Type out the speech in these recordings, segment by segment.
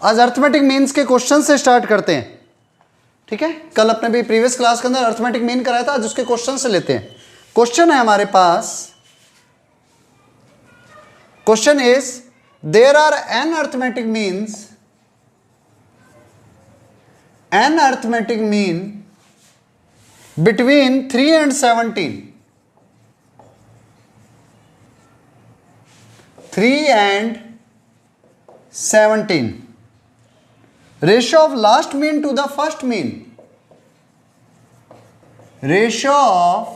आज arithmetic means के question से स्टार्ट करते हैं, ठीक है। कल अपने भी प्रीवियस क्लास के अंदर अर्थमेटिक मीन कराया था, आज उसके क्वेश्चन से लेते हैं। क्वेश्चन है हमारे पास, question is there are N arithmetic means, an arithmetic mean between 3 and 17, 3 and 17, ratio of last mean to the first mean, ratio of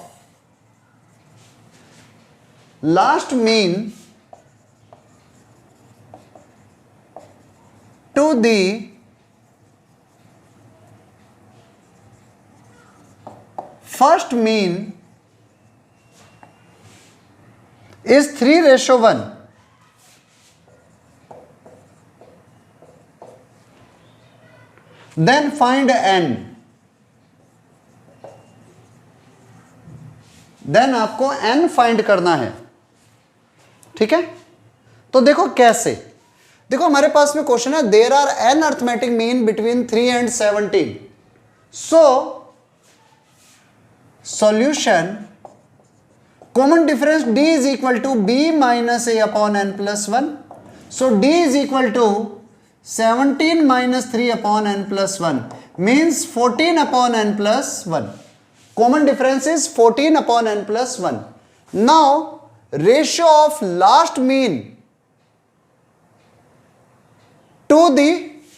last mean to the first mean is 3:1. Then find n. Then आपको n find करना है, ठीक है। तो देखो कैसे, देखो हमारे पास में क्वेश्चन है there are n arithmetic mean between 3 and 17. So solution, common difference d is equal to b minus a upon n plus 1. So d is equal to 17 minus 3 upon n plus 1 means 14 upon n plus 1. Common difference is 14 upon n plus 1. Now ratio of last mean to the,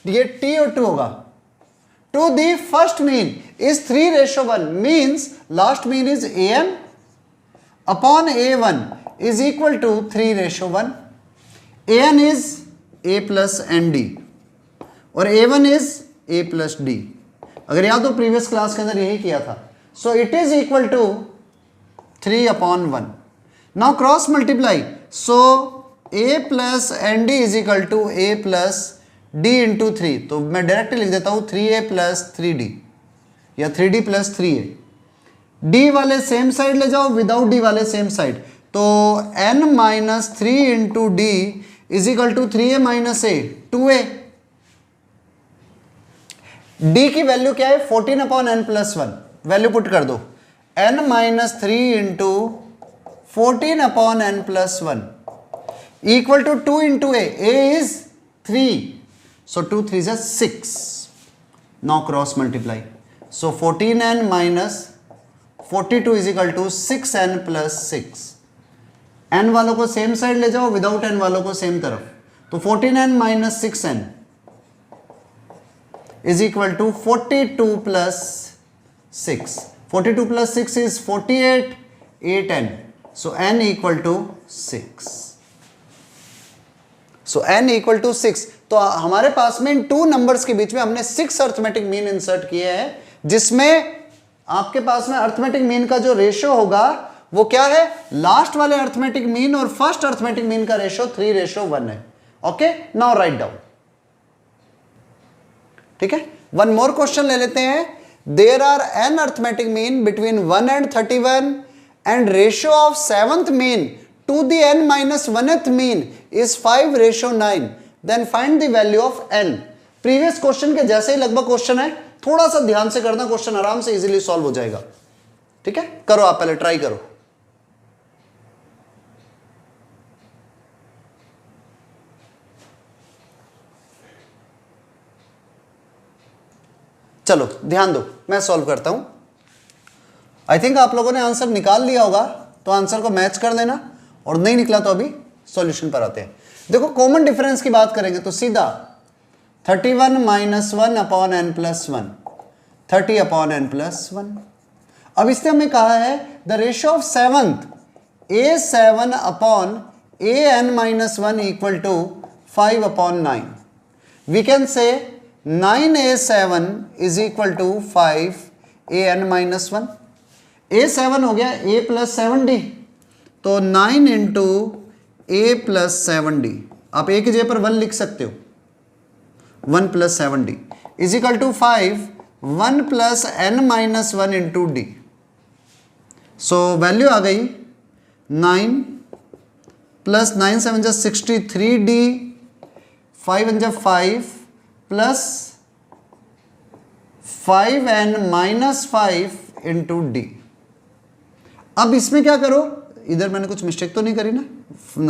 ये t और 2 होगा, to the first mean is 3:1 means last mean is an upon a1 is equal to 3:1. an is a plus nd और a1 is a plus d. अगर याद हो previous class के अंदर यही किया था. So it is equal to 3/1. Now cross multiply, so a plus nd is equal to a plus d into 3. तो मैं डायरेक्ट लिख देता हूं 3a प्लस 3d या 3d प्लस 3a. d वाले सेम साइड ले जाओ, विदाउट d वाले सेम साइड. तो n minus 3 into D is equal to 3a minus a 2a. d की वैल्यू क्या है 14 upon n plus 1. Value put कर दो, n minus 3 into 14 upon n plus 1 equal to 2 into a. a is 3. So 2 3s are 6. Now cross multiply. So 14n minus 42 is equal to 6n plus 6. n वालों को same side ले जाओ, without n वालों को same तरफ. तो 14n minus 6n is equal to 42 plus 6. 42 plus 6 is 48, 8n. So n equal to 6. So n equal to 6. तो हमारे पास में इन टू नंबर्स के बीच में हमने 6 अर्थमेटिक मीन इंसर्ट किए हैं, जिसमें आपके पास में अर्थमेटिक मीन का जो रेशियो होगा वो क्या है, लास्ट वाले अर्थमेटिक मीन और फर्स्ट अर्थमेटिक मीन का रेशियो 3:1 है. Okay, now write down. ठीक है, वन मोर क्वेश्चन ले लेते हैं. There are N arithmetic mean between 1 and 31 and ratio of seventh mean to the n minus 1th mean is 5:9. Then find the value of n. Previous question के जैसे ही लगभग question है, थोड़ा सा ध्यान से करना, क्वेश्चन आराम से इजीली सॉल्व हो जाएगा. ठीक है, करो आप पहले ट्राई करो. चलो ध्यान दो, मैं सॉल्व करता हूं. आई थिंक आप लोगों ने आंसर निकाल लिया होगा, तो आंसर को मैच कर देना, और नहीं निकला तो अभी सॉल्यूशन पर आते हैं. देखो कॉमन डिफरेंस की बात करेंगे तो सीधा 31 minus 1 upon n plus 1, 30 upon n plus 1. अब इससे हमें कहा है the ratio of seventh a7 अपॉन an minus 1 equal to 5 upon 9. We can say 9a7 is equal to 5 an minus 1. a7 हो गया a प्लस 7d, तो 9 इंटू a प्लस 7d. आप a की जगह पर 1 लिख सकते हो, 1 plus 7d is equal to 5 1 plus n minus 1 into D. So value आ गई 9 प्लस 9 7 जा 63d, 5 1 जा 5 plus 5n minus 5 into D. अब इसमें क्या करो, इधर मैंने कुछ मिस्टेक तो नहीं करी ना,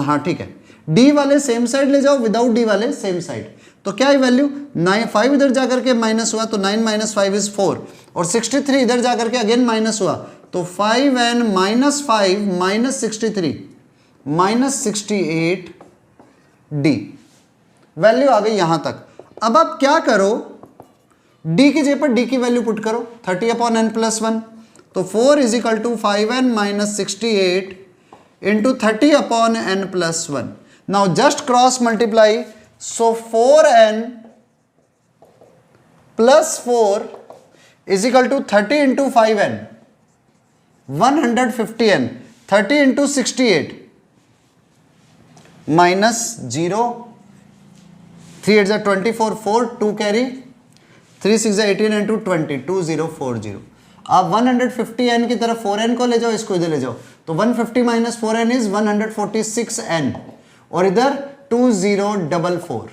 हाँ ठीक है, डी वाले सेम साइड ले जाओ, विदाउट डी वाले सेम साइड। तो क्या है वैल्यू 5 इधर जाकर के माइनस हुआ तो 9 माइनस 5 इज 4, और 63 इधर जाकर के अगेन माइनस हुआ तो 5n minus 5 minus 63 minus 68 D. Value आ गई यहां तक। अब आप क्या करो, डी की जगह पर डी की वैल्यू पुट करो 30 अपॉन एन प्लस 1, तो 4 is equal to 5n minus 68 into 30 upon N plus 1। Now just cross multiply, so 4n plus 4 is equal to 30 into 5n 150n, 30 into 68 minus 0, 3 8 24, 4 2 carry, 3 6 18 into 20 2040। आप 150n की तरफ 4n को ले जाओ, इसको इधर ले जाओ, तो 150 माइनस 4n इज 146n, और इधर 2044,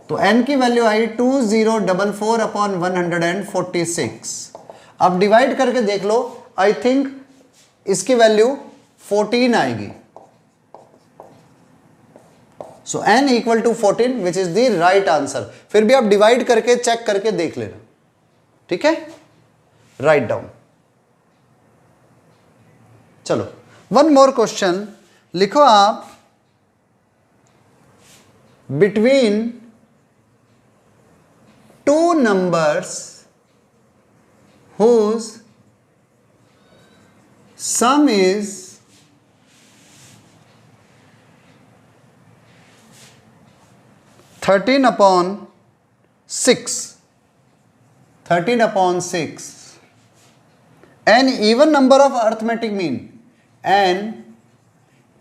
तो n की वैल्यू आई 2044 अपॉन 146। अब डिवाइड करके देख लो, आई थिंक इसकी वैल्यू 14 आएगी। So n equal to 14 which is the right answer. फिर भी आप डिवाइड करके चेक करके देख लेना, ठीक है, राइट डाउन। चलो वन मोर क्वेश्चन लिखो आप, between two numbers whose sum is 13 upon 6, 13 upon 6, an even number of arithmetic mean, an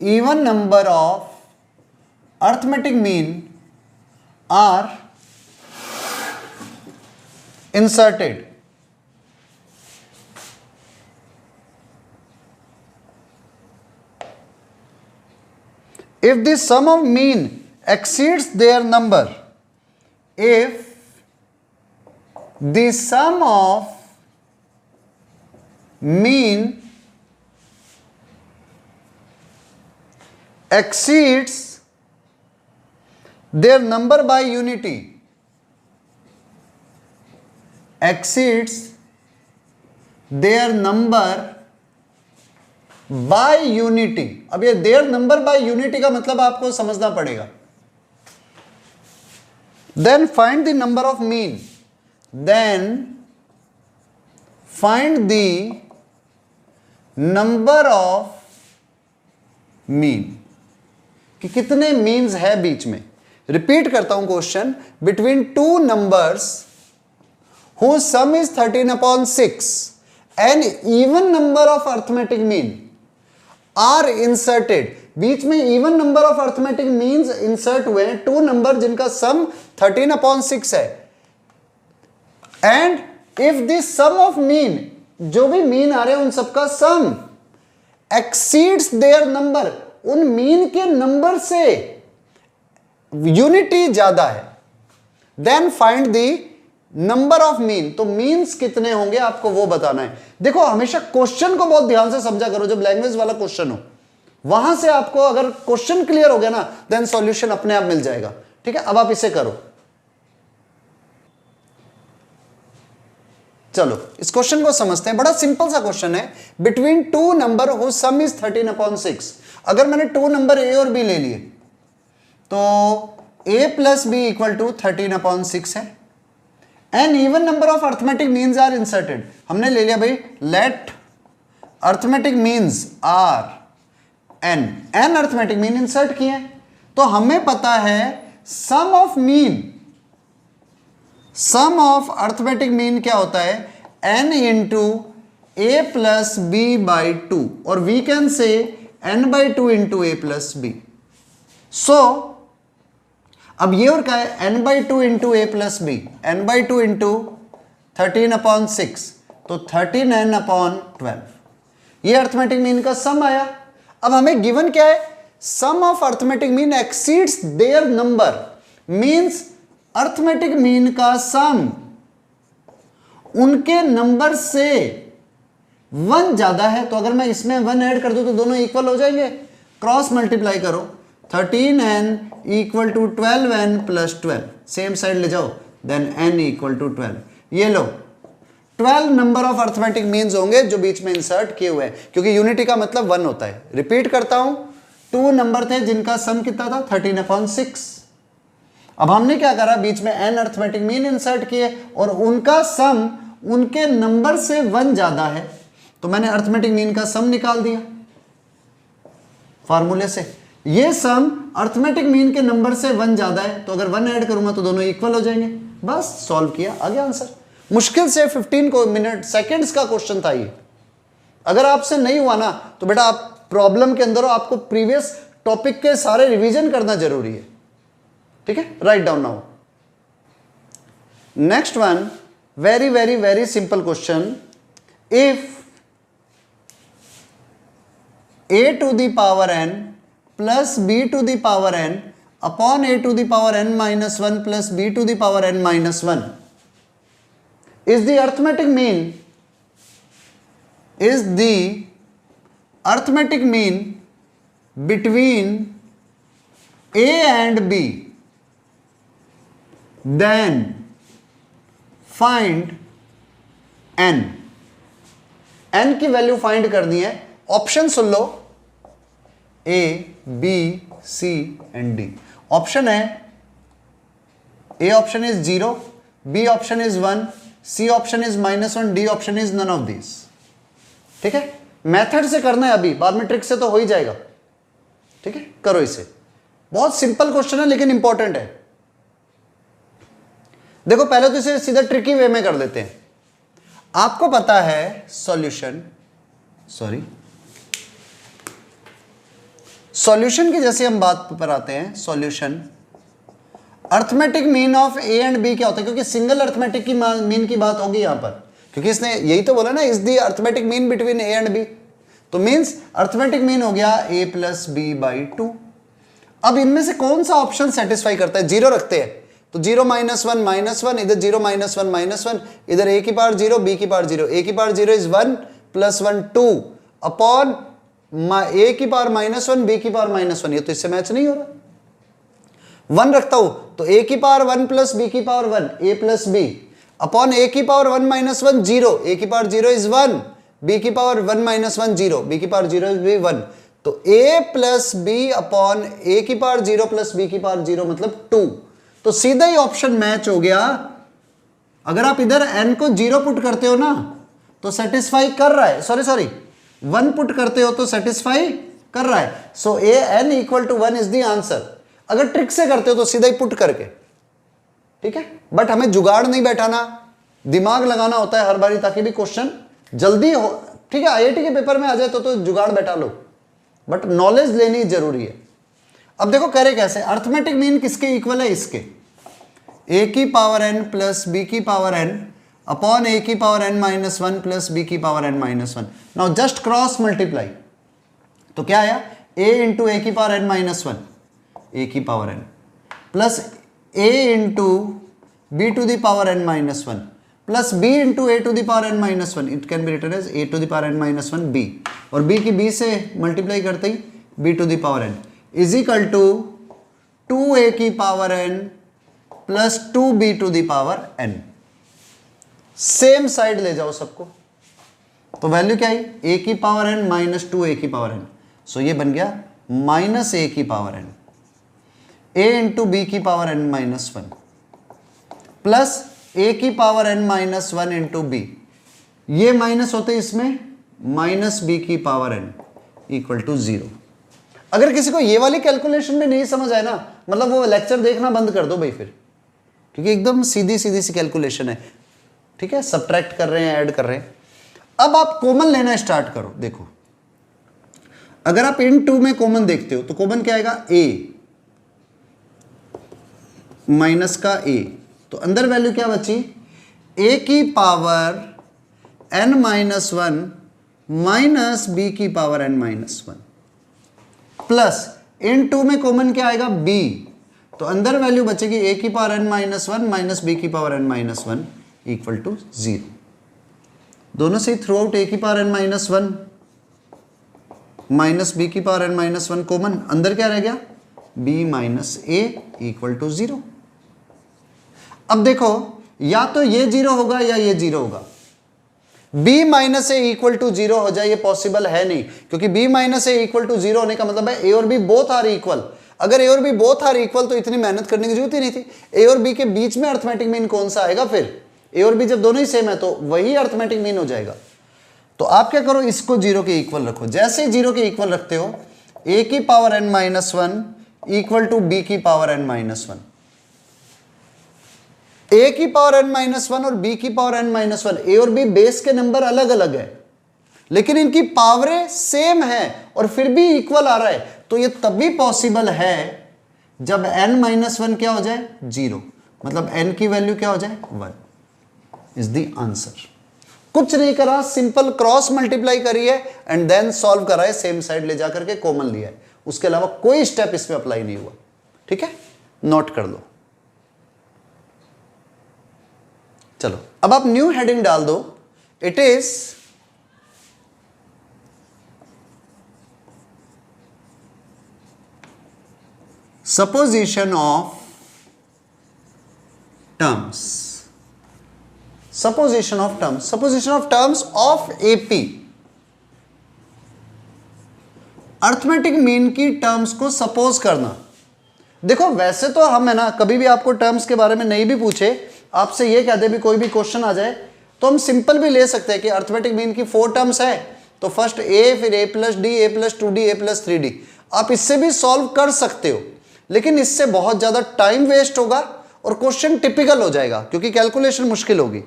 even number of arithmetic mean are inserted. If the sum of mean exceeds their number, if the sum of mean exceeds their number by unity, exceeds their number by unity. अब ये their number by unity का मतलब आपको समझना पड़ेगा। Then find the number of mean, then find the number of mean, कि कितने means है बीच में। रिपीट करता हूं question, between two numbers whose sum is 13 upon 6, an even number of arithmetic mean are inserted. बीच में even number of arithmetic means insert हुए हैं, टू नंबर जिनका सम 13 अपॉन 6 है, and if the sum of mean, जो भी mean आ रहे हैं उन सबका सम एक्सीड्स देयर नंबर, उन मीन के नंबर से यूनिटी ज्यादा है, then find the number of mean. तो मीन्स कितने होंगे आपको वो बताना है। देखो हमेशा क्वेश्चन को बहुत ध्यान से समझा करो, जब लैंग्वेज वाला क्वेश्चन हो वहां से आपको अगर क्वेश्चन क्लियर हो गया ना, देन सॉल्यूशन अपने आप मिल जाएगा, ठीक है। अब आप इसे करो, चलो इस क्वेश्चन को समझते हैं। बड़ा सिंपल सा क्वेश्चन है, between two number whose sum is 13 upon 6। अगर मैंने टू नंबर ए और बी ले लिए तो a plus B equal to 13 upon 6 है, N even number of arithmetic means are inserted. हमने ले लिया भाई, let arithmetic means are N, N arithmetic mean insert किए, तो हमें पता है sum of mean, sum of arithmetic mean क्या होता है, N into A plus B by 2, और we can say N by 2 into A plus B. So अब ये और क्या है, N by 2 into A plus B, N by 2 into 13 upon 6, तो 13n अपॉन 12, ये अर्थमेटिक मीन का सम आया। अब हमें गिवन क्या है, sum of arithmetic mean exceeds there number, means arithmetic mean का सम उनके नंबर से 1 ज्यादा है, तो अगर मैं इसमें 1 ऐड कर दूं तो दोनों इक्वल हो जाएंगे। क्रॉस मल्टीप्लाई करो, 13n equal to 12n plus 12, same side ले जाओ, देन n इक्वल टू 12। ये लो 12 नंबर ऑफ अर्थमेटिक मीन्स होंगे जो बीच में इंसर्ट किए हुए हैं, क्योंकि यूनिटी का मतलब 1 होता है। रिपीट करता हूं, 2 नंबर थे जिनका सम कितना था 13/6। अब हमने क्या करा, बीच में n अर्थमेटिक मीन इंसर्ट किए और उनका सम उनके नंबर से 1 ज्यादा है, तो मैंने अर्थमेटिक मीन का सम निकाल दिया फार्मूले से। ये सम अर्थमेटिक मीन के नंबर से 1 ज्यादा है, तो अगर 1 ऐड करूंगा तो दोनों इक्वल हो जाएंगे। बस सॉल्व किया, आ गया आंसर। मुश्किल से 15 मिनट सेकंड्स का क्वेश्चन था ये। अगर आपसे नहीं हुआ ना तो बेटा आप प्रॉब्लम के अंदर हो, आपको प्रीवियस टॉपिक के सारे रिवीजन करना जरूरी है, ठीक है। Write down now. Next one, very very very simple question. If a to the power n plus b to the power n upon a to the power n minus 1 plus b to the power n minus 1 is the arithmetic mean between a and b, then find n। n की वैल्यू find करनी है। Option सुन लो, A B C and D. Option है, A option is 0, B option is 1, C option is -1, D option is none of this. ठीक है, method से करना है, अभी बाद में ट्रिक से तो हो ही जाएगा। ठीक है, करो इसे। बहुत सिंपल क्वेश्चन है लेकिन इंपॉर्टेंट है। देखो पहले तो इसे सीधा ट्रिकी वे में कर देते हैं। आपको पता है सॉल्यूशन की जैसे हम बात पर आते हैं, solution arithmetic mean of A and B क्या होता है, क्योंकि सिंगल अर्थमेटिक की मीन की बात होगी यहां पर, क्योंकि इसने यही तो बोला ना, is the arithmetic mean between A and B. तो मींस अर्थमेटिक मीन हो गया a प्लस बी बाई 2। अब इनमें से कौन सा ऑप्शन सेटिस्फाई करता है? 0 रखते हैं तो 0 -1 -1, इधर 0 -1 -1, इधर a की पावर 0 b की पावर 0, a की power 0 is 1 plus 1 2 upon a की पावर -1 b की पावर -1। ये तो इससे मैच नहीं हो रहा। 1 रखता हूं तो a की पावर 1 प्लस b की power 1, a plus b upon a की पावर 1 -1 0, a की पावर 0 इज 1, b की पावर 1 -1 0, b की पावर 0 इज 1। तो a plus b upon a की पावर 0 प्लस b की पावर 0 मतलब 2। तो सीधा ही ऑप्शन मैच हो गया। अगर आप इधर n को 0 पुट करते हो ना तो सेटिस्फाई कर रहा है, सॉरी 1 पुट करते हो तो सेटिस्फाई कर रहा है। So A n equal to 1 is the answer. अगर ट्रिक से करते हो तो सीधा ही पुट करके, ठीक है। बट हमें जुगाड़ नहीं बैठाना, दिमाग लगाना होता है हर बारी ताकि भी क्वेश्चन जल्दी हो। ठीक है, आईआईटी के पेपर में आ जाए तो जुगाड़ बैठा लो, बट नॉलेज लेनी जरूरी है। अब देखो करे कैसे, अर्थमेटिक मीन किसके इक्वल है? इसके, a की पावर n प्लस b की पावर n अपॉन a की पावर n -1 प्लस b की power n -1। Now just cross multiply, तो क्या आया? a इंटू a की पावर n -1, a की power n plus a into b to the power n -1 plus b into a to the power n -1। It can be written as a to the power n -1 b, और b की b से multiply करते ही b to the power n is equal to 2a की power n plus 2b to the power n। Same side ले जाओ सबको, तो वैल्यू क्या है? a की पावर n माइनस 2a की पावर n। सो ये बन गया माइनस a की power n, a into B की पावर n -1 प्लस a की पावर n -1 इंटू बी, ये माइनस होते इसमें माइनस b की पावर n इक्वल टू 0। अगर किसी को ये वाली कैलकुलेशन में नहीं समझ आए ना, मतलब वो लेक्चर देखना बंद कर दो भाई फिर, क्योंकि एकदम सीधी सी कैलकुलेशन है। ठीक है, सब्ट्रैक्ट कर रहे हैं, ऐड कर रहे हैं। अब आप कॉमन लेना स्टार्ट करो। देखो अगर आप इन 2 में कॉमन देखते हो तो कॉमन क्या आएगा? a माइनस का a, तो अंदर वैल्यू क्या बची? a की पावर n -1 माइनस b की पावर n -1 प्लस इन 2 में कॉमन क्या आएगा? b, तो अंदर वैल्यू बचेगी ए की power n minus one minus B की power n minus one equal to 0। दोनों से थ्रू आउट ए की power n minus one minus B की power n minus one common, अंदर क्या रह गया b minus A equal to 0। अब देखो या तो ये 0 होगा या ये 0 होगा। b minus A equal to 0 हो जाए ये पॉसिबल है नहीं, क्योंकि b minus A equal to 0 होने का मतलब है a और b बोथ आर इक्वल। अगर a और b बोथ आर इक्वल तो इतनी मेहनत करने की जरूरत ही नहीं थी। a और b के बीच में अर्थमेटिक मीन कौन सा आएगा फिर? a और b जब दोनों ही सेम है तो वही अर्थमेटिक मीन हो जाएगा। तो आप क्या करो, इसको 0 के इक्वल रखो। जैसे ही 0 के इक्वल रखते हो a की power n minus one equal to b की power n minus one. a की पावर n माइनस वन और b की power n minus one, a और b बेस के नंबर अलग अलग है लेकिन इनकी पावरें सेम है और फिर भी इक्वल आ रहा है। तो ये तभी पॉसिबल है जब n माइनस वन क्या हो जाए 0, मतलब n की वैल्यू क्या हो जाए 1 इज द आंसर। कुछ नहीं करा, सिंपल क्रॉस मल्टीप्लाई करी है एंड देन सॉल्व करा है, सेम साइड ले जाकर के कॉमन लिया है, उसके अलावा कोई स्टेप इसमें अप्लाई नहीं हुआ। ठीक है, नोट कर लो। चलो अब आप न्यू हेडिंग डाल दो, it is supposition of terms, supposition of terms, supposition of terms of AP, arithmetic mean की टर्म्स को सपोज करना। देखो वैसे तो हम है ना, कभी भी आपको टर्म्स के बारे में नहीं भी पूछे, आपसे ये कह दे भी कोई भी क्वेश्चन आ जाए तो हम सिंपल भी ले सकते हैं कि अर्थमेटिक मीन की 4 टर्म्स है तो फर्स्ट ए, फिर ए प्लस डी, ए प्लस 2d, ए प्लस 3d। आप इससे भी सॉल्व कर सकते हो लेकिन इससे बहुत ज्यादा टाइम वेस्ट होगा और क्वेश्चन टिपिकल हो जाएगा क्योंकि कैलकुलेशन मुश्किल होगी।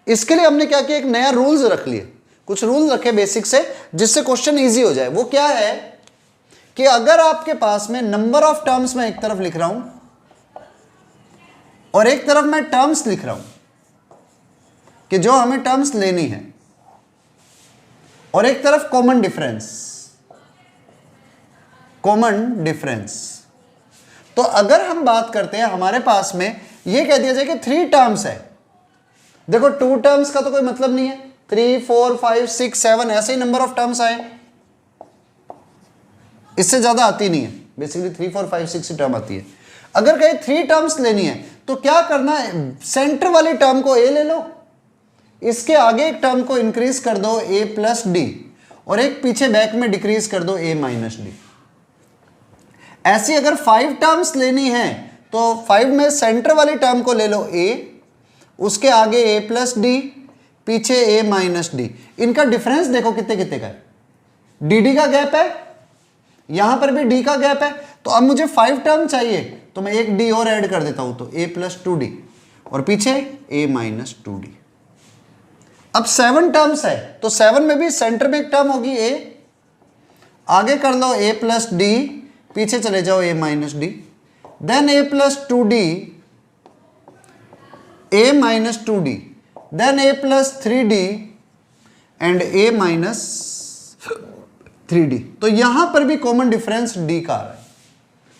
इसके लिए हमने क्या किया, एक नया रूल्स रख लिए, कुछ रूल रखे बेसिक से जिससे क्वेश्चन इजी हो जाए। वो क्या है कि अगर आपके पास में नंबर ऑफ टर्म्स मैं एक तरफ लिख रहा हूं और एक तरफ मैं टर्म्स लिख रहा हूं कि जो हमें टर्म्स लेनी है और एक तरफ कॉमन डिफरेंस, कॉमन डिफरेंस। तो अगर हम बात करते हैं हमारे पास में ये कह दिया जाए कि 3 टर्म्स है, देखो 2 टर्म्स का तो कोई मतलब नहीं है, 3, 4, 5, 6, 7 ऐसे ही नंबर ऑफ टर्म्स आए, इससे ज्यादा आती नहीं है, बेसिकली 3, 4, 5, 6 टर्म आती है। अगर कहीं 3 टर्म्स लेनी है तो क्या करना है, सेंटर वाली टर्म को a ले लो, इसके आगे एक टर्म को इंक्रीज कर दो a प्लस डी और एक पीछे बैक में डिक्रीज कर दो a माइनस डी। ऐसी अगर 5 टर्म्स लेनी है तो 5 में सेंटर वाली टर्म को ले लो a, उसके आगे a प्लस डी, पीछे a माइनस डी। इनका डिफरेंस देखो कितने कितने का है, dd का गैप है, यहां पर भी d का गैप है। तो अब मुझे 5 टर्म चाहिए तो मैं एक d और ऐड कर देता हूं तो a प्लस 2d और पीछे a माइनस 2d। अब 7 टर्म्स है तो 7 में भी सेंटर में एक टर्म होगी a, आगे कर लो a प्लस डी, पीछे चले जाओ a minus D, then a plus 2d, a minus 2d, then a plus 3d and a minus 3d। तो यहां पर भी कॉमन डिफरेंस d का आ रहा है।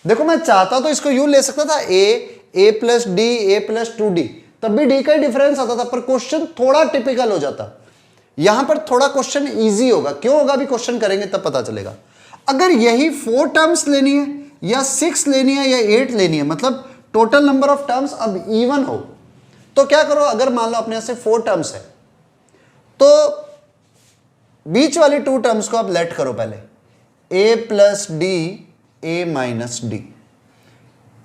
देखो मैं चाहता तो इसको यूं ले सकता था a plus D, a plus 2d, तब भी d का ही डिफरेंस आता था पर क्वेश्चन थोड़ा टिपिकल हो जाता। यहां पर थोड़ा क्वेश्चन इजी होगा, क्यों होगा अभी क्वेश्चन करेंगे तब पता चलेगा। अगर यही 4 टर्म्स लेनी है या 6 लेनी है या 8 लेनी है, मतलब टोटल नंबर ऑफ टर्म्स अब इवन हो, तो क्या करो, अगर मान लो अपने यहां से 4 टर्म्स है तो बीच वाली 2 टर्म्स को आप लेट करो पहले, a plus D, a minus D.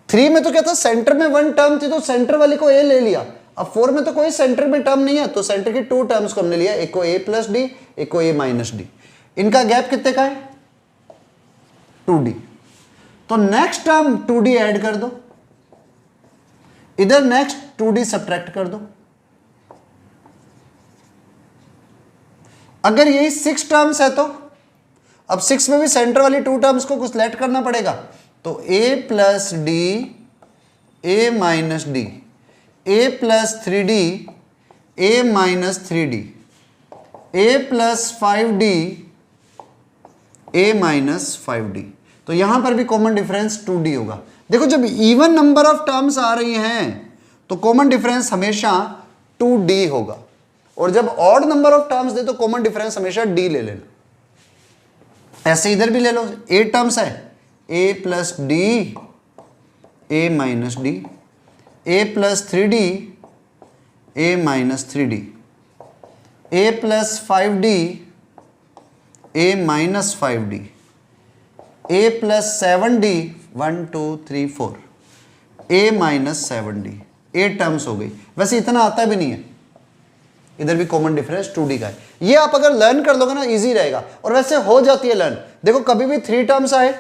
3 में तो क्या था, सेंटर में 1 टर्म थी तो सेंटर वाली को a ले लिया। अब 4 में तो कोई सेंटर में टर्म नहीं है तो सेंटर की 2 टर्म्स को हमने लिया, एक को a प्लस डी, एक को a माइनस डी। इनका गैप कितने का है 2d। तो नेक्स्ट टर्म 2d ऐड कर दो, इधर नेक्स्ट 2d सब्ट्रैक्ट कर दो। अगर यही 6 टर्म्स है तो अब 6 में भी सेंटर वाली 2 टर्म्स को कुछ लेट करना पड़ेगा तो a plus D, a minus D, a plus 3d, a minus 3d, a plus 5d, a minus 5d। तो यहां पर भी कॉमन डिफरेंस 2d होगा। देखो जब इवन नंबर ऑफ टर्म्स आ रही हैं तो कॉमन डिफरेंस हमेशा 2d होगा, और जब ऑड नंबर ऑफ टर्म्स दे तो कॉमन डिफरेंस हमेशा d ले लेना। ऐसे इधर भी ले लो, 8 टर्म्स है, a plus D a minus D, a plus 3d a minus 3d, a plus 5d a minus 5d, a plus 7d 1 2 3 4 a minus 7d, 8 terms हो गई। वैसे इतना आता भी नहीं है, इधर भी कॉमन डिफरेंस 2d का है। ये आप अगर लर्न कर लोगे ना इजी रहेगा, और वैसे हो जाती है लर्न। देखो कभी भी 3 टर्म्स आए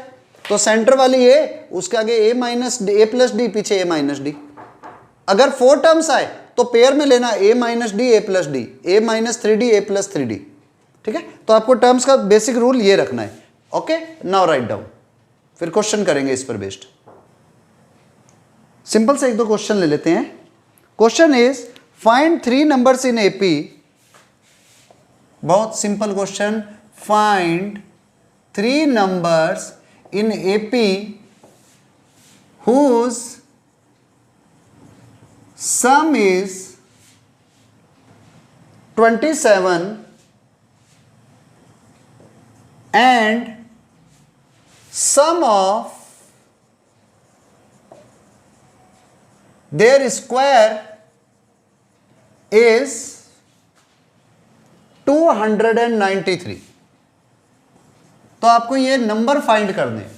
तो सेंटर वाली a, उसके आगे a minus a plus D, पीछे a माइनस डी। अगर 4 टर्म्स आए तो पेयर में लेना a minus D a plus D, a minus 3d a plus 3d। ठीक है, तो आपको टर्म्स का बेसिक रूल ये रखना है। ओके, नाउ राइट डाउन, फिर क्वेश्चन करेंगे इस पर बेस्ड। सिंपल से 1-2 क्वेश्चन ले लेते हैं। Question is find 3 numbers in AP. बहुत simple question, find 3 numbers in AP whose sum is 27 and sum of their square is 293। तो आपको ये नंबर फाइंड करने हैं,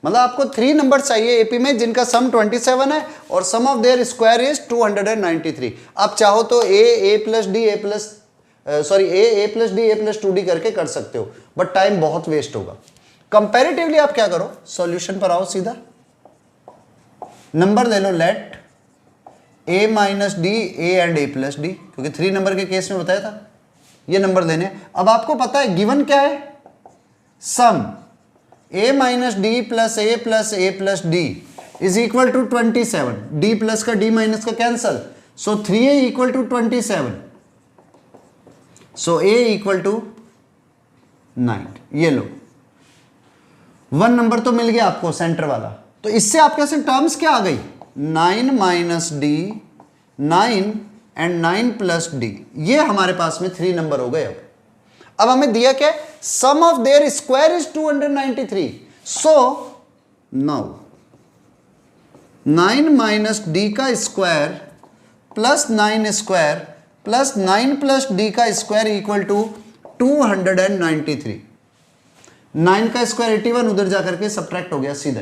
मतलब आपको 3 नंबर चाहिए एपी में जिनका सम 27 है और sum of their square is 293। आप चाहो तो a plus D a plus a plus D a plus 2d करके कर सकते हो, बट टाइम बहुत वेस्ट होगा। कंपैरेटिवली आप क्या करो, सॉल्यूशन पर आओ, सीधा नंबर ले लो, let a minus D a and a plus D, क्योंकि 3 नंबर के केस में बताया था ये नंबर लेने। अब आपको पता है गिवन क्या है, sum a minus D plus a plus D is equal to 27। d plus का d माइनस का cancel, so 3a equal to 27, so a equal to 9। ये लो 1 नंबर तो मिल गया आपको सेंटर वाला। तो इससे आपके से टर्म्स क्या आ गई, 9 minus D, 9 and 9 plus D. ये हमारे पास में 3 नंबर हो गए। अब हमें दिया क्या, sum of their square is 293। So now 9 minus D का square plus 9 square plus 9 plus D का स्क्वायर इक्वल टू 293। 9 का स्क्वायर 81, उधर जाकर के सब्ट्रैक्ट हो गया सीधा,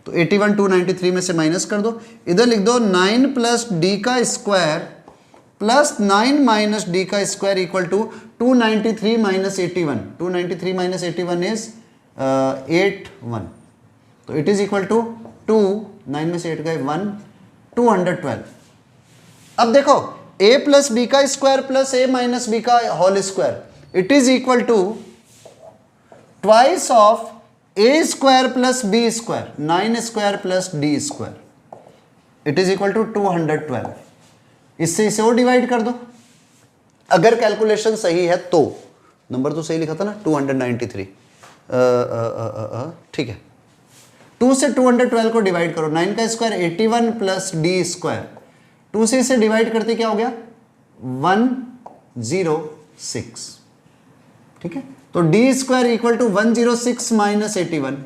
तो 81 293 में से माइनस कर दो। इधर लिख दो 9 प्लस डी का स्क्वायर प्लस 9 माइनस डी का square equal to 293 minus 81। 293 minus 81 is 81, तो इट इज इक्वल टू 2, 9 में से 8 गए 1, 212। अब देखो a प्लस बी का square plus a minus B का whole square, it is equal to twice of a square plus b square, 9 square plus d square, it is equal to 212। इससे इसे और डिवाइड कर दो, अगर कैलकुलेशन सही है तो। नंबर तो सही लिखा था ना 293, ठीक है। 2 से 212 को डिवाइड करो, 9 का स्क्वायर 81 प्लस डी स्क्वायर, 2 से इसे डिवाइड करते क्या हो गया 106। ठीक है, तो D square equal to 106 minus 81,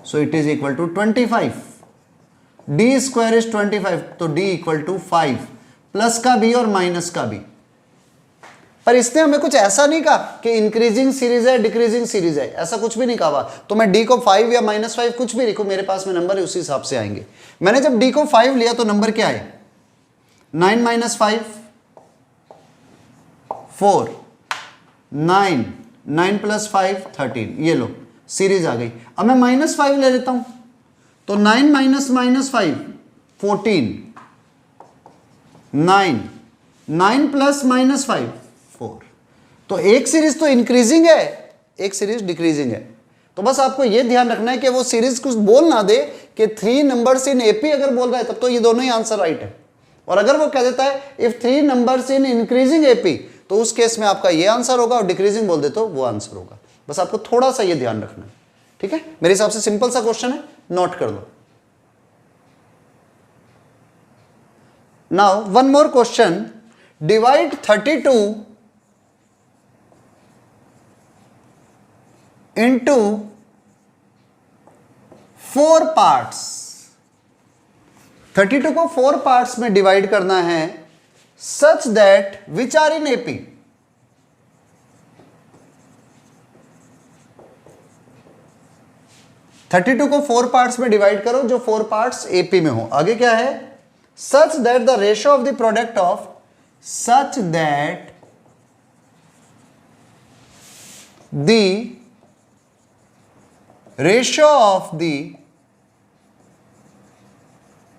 so it is equal to 25। D square is 25, तो डी इक्वल टू 5, प्लस का भी और माइनस का भी। पर इसने हमें कुछ ऐसा नहीं कहा कि इंक्रीजिंग सीरीज है डिक्रीजिंग सीरीज है, ऐसा कुछ भी नहीं कहा। तो मैं डी को 5 या -5 कुछ भी लिखूं, मेरे पास में नंबर है उसी हिसाब से आएंगे। मैंने जब डी को 5 लिया तो नंबर क्या है, 9 माइनस 5 4, 9, 9 प्लस 5 13। ये लो सीरीज आ गई। अब मैं -5 ले लेता हूं, तो 9 माइनस -5 14, 9, 9 प्लस -5 4। तो एक सीरीज तो इंक्रीजिंग है, एक सीरीज डिक्रीजिंग है। तो बस आपको यह ध्यान रखना है कि वो सीरीज कुछ बोल ना दे कि 3 नंबर्स इन एपी अगर बोल रहा है तब तो ये दोनों ही आंसर राइट है। और अगर वो कह देता है if 3 numbers in increasing AP, तो उस केस में आपका ये आंसर होगा, और डिक्रीजिंग बोल दे तो वो आंसर होगा। बस आपको थोड़ा सा ये ध्यान रखना है। ठीक है, मेरे हिसाब से सिंपल सा क्वेश्चन है। नोट कर लो। Now one more question, divide 32 into 4 parts. 32 को 4 पार्ट्स में डिवाइड करना है such that which are in AP. Thirty two को 4 पार्ट्स में डिवाइड करो जो 4 पार्ट्स एपी में हो। आगे क्या है, such that the ratio of the product of, such that the ratio of the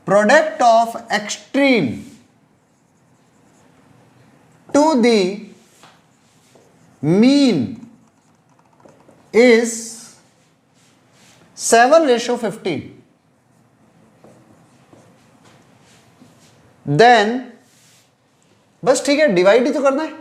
product of extreme to the mean is 7:15. Then बस ठीक है, डिवाइड ही तो करना है,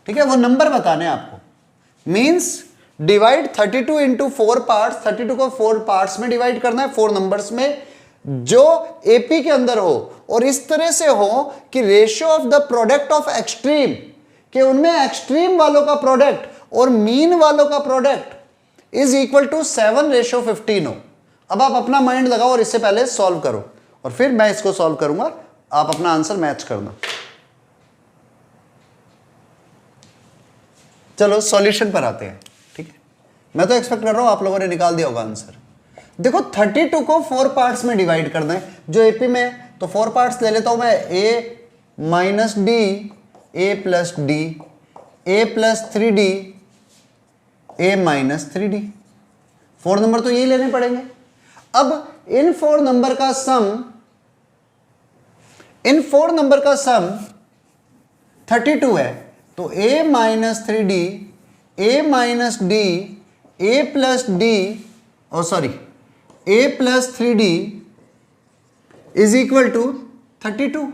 ठीक है, वो नंबर बताने हैं आपको। मीन्स डिवाइड 32 इंटू 4 पार्ट्स, 32 को 4 पार्ट्स में डिवाइड करना है, 4 नंबर्स में जो एपी के अंदर हो, और इस तरह से हो कि ratio of the product of extreme, कि उनमें एक्सट्रीम वालों का प्रोडक्ट और मीन वालों का प्रोडक्ट इज इक्वल टू 7:15 हो। अब आप अपना माइंड लगाओ और इससे पहले सॉल्व करो, और फिर मैं इसको सॉल्व करूंगा, आप अपना आंसर मैच करना। चलो सॉल्यूशन पर आते हैं, ठीक है। मैं तो एक्सपेक्ट कर रहा हूं आप लोगों ने निकाल दिया होगा आंसर। देखो 32 को 4 पार्ट्स में डिवाइड करना है जो एपी में है, तो 4 पार्ट्स ले लेता हूं मैं, a minus D, a plus D, a plus 3d, a minus 3d। 4 number तो यही लेने पड़ेंगे। अब इन 4 नंबर का सम, इन 4 नंबर का सम 32 है, तो a minus 3d, a minus d, a plus d, और sorry a plus 3d is equal to 32।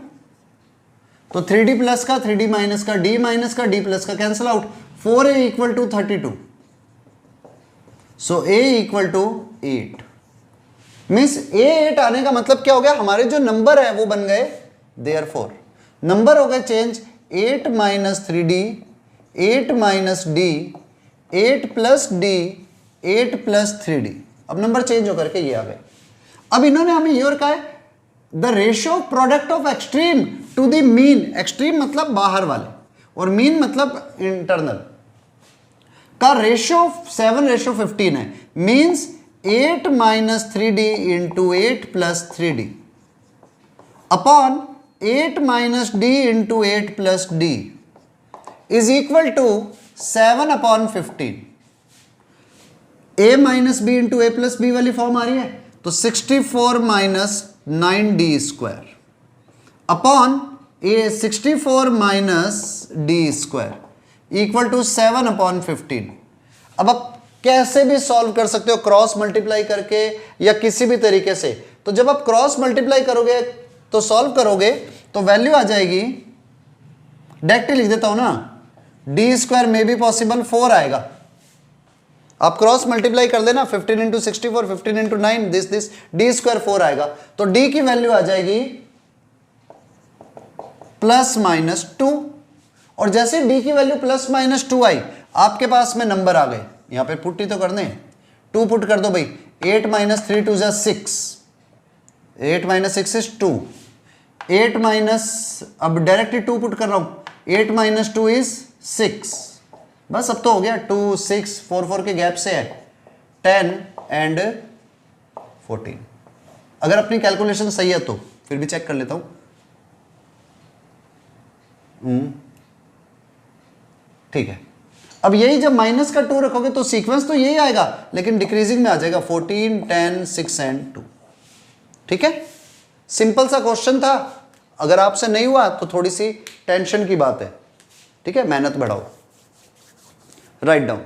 तो 3d प्लस का, 3d माइनस का, d माइनस का, d प्लस का cancel out, 4a equal to 32। So a equal to 8। Means a 8 आने का मतलब क्या हो गया, हमारे जो नंबर है वो बन गए, देयरफॉर नंबर हो गए change, 8 minus 3d, 8 minus d, 8 plus d, 8 plus 3d। अब नंबर चेंज होकर के ये आ गए। अब इन्होंने हमें ये और कहा है the ratio of product of extreme to the mean. Extreme मतलब बाहर वाले और मीन मतलब इंटरनल का रेशियो 7:15 है। Means 8 minus 3d into 8 plus 3d upon 8 minus d into 8 plus d is equal to 7/15। a minus B into A plus B वाली form आ रही है, तो 64 minus 9d square upon a 64 minus d square equal to 7/15। अब आप कैसे भी solve कर सकते हो, क्रॉस मल्टीप्लाई करके या किसी भी तरीके से। तो जब आप क्रॉस मल्टीप्लाई करोगे तो सॉल्व करोगे तो वैल्यू आ जाएगी, डायरेक्टली लिख देता हूं ना, डी स्क्वायर में भी पॉसिबल 4 आएगा। आप क्रॉस मल्टीप्लाई कर देना, 15 into 64, 15 into 9, this D square 4 आएगा। तो डी की वैल्यू आ जाएगी प्लस माइनस 2। और जैसे डी की वैल्यू प्लस माइनस 2 आई, आपके पास में नंबर आ गए, यहां पे पुट ही तो करने, 2 पुट कर दो भाई। 8 माइनस 3 2 6, 8 माइनस 6 इज 2, 8 माइनस, अब डायरेक्टली 2 पुट कर रहा हूं, 8 माइनस 2 इज 6। बस अब तो हो गया, 2 6 4 4 के गैप से है 10 एंड 14। अगर अपनी कैलकुलेशन सही है तो फिर भी चेक कर लेता हूं। ठीक है, अब यही जब माइनस का 2 रखोगे तो सीक्वेंस तो यही आएगा, लेकिन डिक्रीजिंग में आ जाएगा, 14 10 6 एंड 2। ठीक है, सिंपल सा क्वेश्चन था। अगर आपसे नहीं हुआ तो थोड़ी सी टेंशन की बात है, ठीक है, मेहनत बढ़ाओ। Write down.